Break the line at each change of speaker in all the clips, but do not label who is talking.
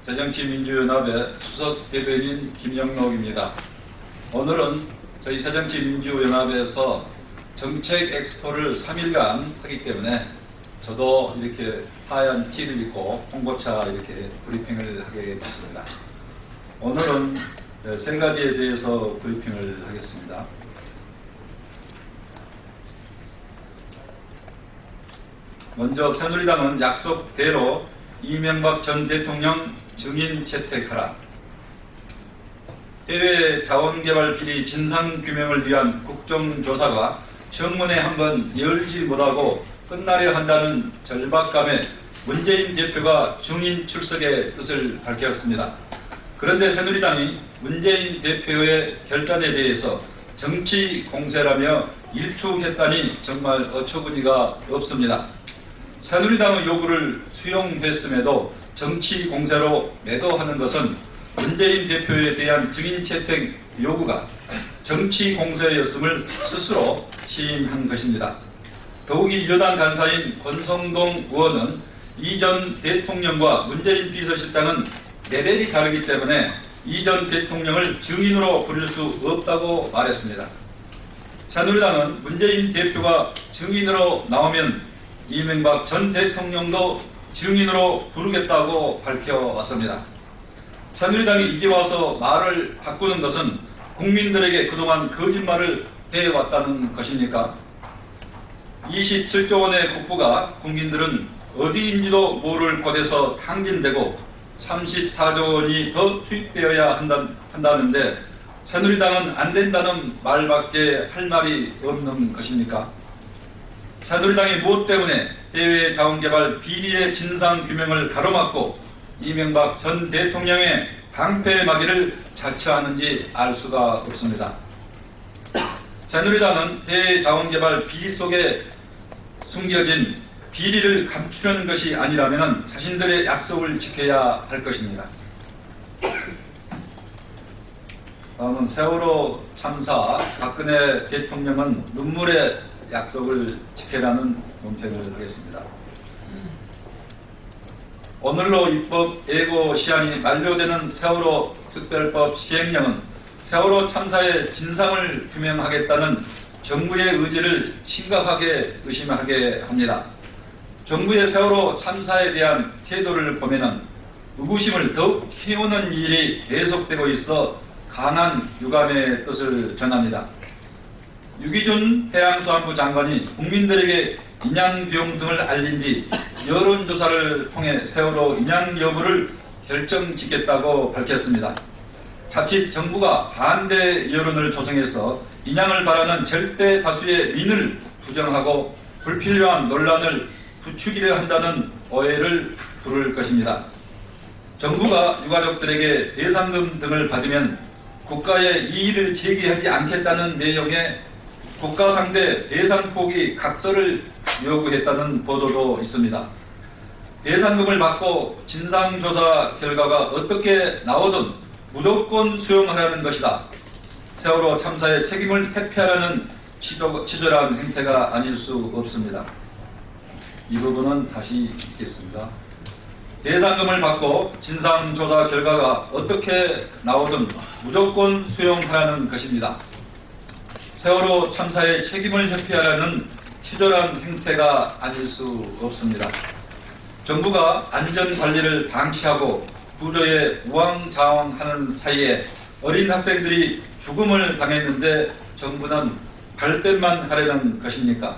새정치민주연합의 수석 대변인 김영록입니다. 오늘은 저희 새정치민주연합에서 정책 엑스포를 3일간 하기 때문에 저도 이렇게 하얀 티를 입고 홍보차 이렇게 브리핑을 하게 됐습니다. 오늘은 세 가지에 대해서 브리핑을 하겠습니다. 먼저 새누리당은 약속대로 이명박 전 대통령 증인 채택하라. 해외 자원개발 비리 진상규명을 위한 국정조사가 청문회 한번 열지 못하고 끝나려 한다는 절박감에 문재인 대표가 증인 출석의 뜻을 밝혔습니다. 그런데 새누리당이 문재인 대표의 결단에 대해서 정치 공세라며 일축했다니 정말 어처구니가 없습니다. 새누리당의 요구를 수용했음에도 정치 공세로 매도하는 것은 문재인 대표에 대한 증인 채택 요구가 정치 공세였음을 스스로 시인한 것입니다. 더욱이 여당 간사인 권성동 의원은 이 전 대통령과 문재인 비서실장은 레벨이 다르기 때문에 이 전 대통령을 증인으로 부를 수 없다고 말했습니다. 새누리당은 문재인 대표가 증인으로 나오면 이명박 전 대통령도 증인으로 부르겠다고 밝혀왔습니다. 새누리당이 이제 와서 말을 바꾸는 것은 국민들에게 그동안 거짓말을 해왔다는 것입니까? 27조 원의 국부가 국민들은 어디인지도 모를 곳에서 탕진되고 34조 원이 더 투입되어야 한다는데 새누리당은 안 된다는 말밖에 할 말이 없는 것입니까? 새누리당이 무엇 때문에 해외 자원개발 비리의 진상규명을 가로막고 이명박 전 대통령의 방패막이를 자처하는지 알 수가 없습니다. 새누리당은 해외 자원개발 비리 속에 숨겨진 비리를 감추려는 것이 아니라면 자신들의 약속을 지켜야 할 것입니다. 다음은 세월호 참사 박근혜 대통령은 눈물의 약속을 지켜라는 논평을 하겠습니다. 오늘로 입법 예고 시한이 만료되는 세월호 특별법 시행령은 세월호 참사의 진상을 규명하겠다는 정부의 의지를 심각하게 의심하게 합니다. 정부의 세월호 참사에 대한 태도를 보면은 의구심을 더욱 키우는 일이 계속되고 있어 강한 유감의 뜻을 전합니다. 유기준 해양수산부 장관이 국민들에게 인양 비용 등을 알린 뒤 여론조사를 통해 세월호 인양 여부를 결정짓겠다고 밝혔습니다. 자칫 정부가 반대 여론을 조성해서 인양을 바라는 절대 다수의 민을 부정하고 불필요한 논란을 부추기려 한다는 오해를 부를 것입니다. 정부가 유가족들에게 배상금 등을 받으면 국가에 이의를 제기하지 않겠다는 내용의 국가 상대 배상 포기 각서를 요구했다는 보도도 있습니다. 배상금을 받고 진상조사 결과가 어떻게 나오든 무조건 수용하라는 것이다. 세월호 참사의 책임을 회피하라는 치졸한 행태가 아닐 수 없습니다. 이 부분은 다시 읽겠습니다. 배상금을 받고 진상조사 결과가 어떻게 나오든 무조건 수용하라는 것입니다. 세월호 참사의 책임을 회피하라는 치졸한 행태가 아닐 수 없습니다. 정부가 안전관리를 방치하고 구조에 우왕좌왕하는 사이에 어린 학생들이 죽음을 당했는데 정부는 발뺌만 하려는 것입니까?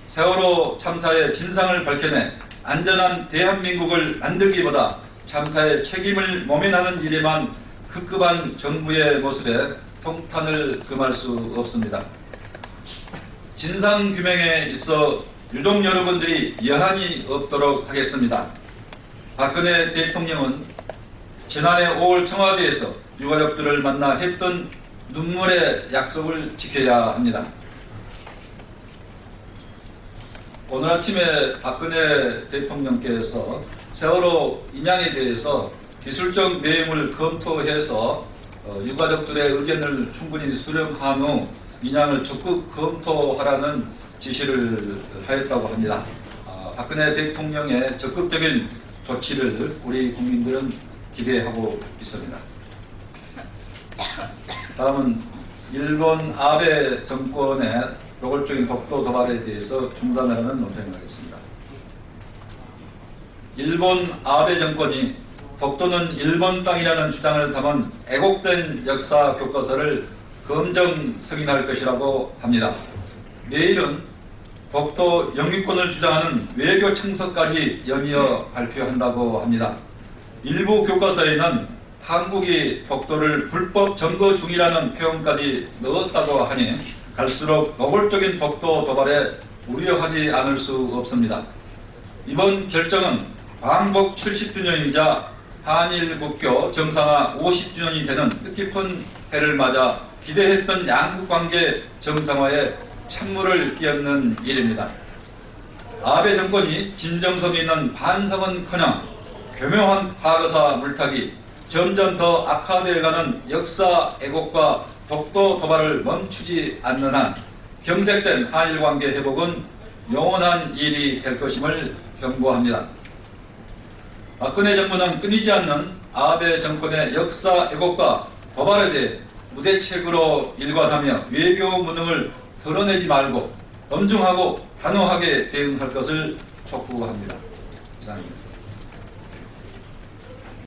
세월호 참사의 진상을 밝혀내 안전한 대한민국을 만들기보다 참사의 책임을 모면하는 일에만 급급한 정부의 모습에 통탄을 금할 수 없습니다. 진상규명에 있어 유족 여러분들이 여한이 없도록 하겠습니다. 박근혜 대통령은 지난해 5월 청와대에서 유가족들을 만나 했던 눈물의 약속을 지켜야 합니다. 오늘 아침에 박근혜 대통령께서 세월호 인양에 대해서 기술적 내용을 검토해서 유가족들의 의견을 충분히 수렴한 후 인양을 적극 검토하라는 지시를 하였다고 합니다. 박근혜 대통령의 적극적인 조치를 우리 국민들은 기대하고 있습니다. 다음은 일본 아베 정권의 노골적인 독도 도발에 대해서 중단하라는 논평을 하겠습니다. 일본 아베 정권이 독도는 일본 땅이라는 주장을 담은 애곡된 역사 교과서를 검정 승인할 것이라고 합니다. 내일은 독도 영유권을 주장하는 외교 청서까지 연이어 발표한다고 합니다. 일부 교과서에는 한국이 독도를 불법 점거 중이라는 표현까지 넣었다고 하니 갈수록 노골적인 독도 도발에 우려하지 않을 수 없습니다. 이번 결정은 광복 70주년이자 한일 국교 정상화 50주년이 되는 뜻깊은 해를 맞아 기대했던 양국 관계 정상화에 찬물을 끼얹는 일입니다. 아베 정권이 진정성 있는 반성은커녕 교묘한 과거사 물타기, 점점 더 악화되어가는 역사 왜곡과 독도 도발을 멈추지 않는 한 경색된 한일 관계 회복은 영원한 일이 될 것임을 경고합니다. 박근혜 정부는 끊이지 않는 아베 정권의 역사 왜곡과 도발에 대해 무대책으로 일관하며 외교 무능을 드러내지 말고 엄중하고 단호하게 대응할 것을 촉구합니다. 이상입니다.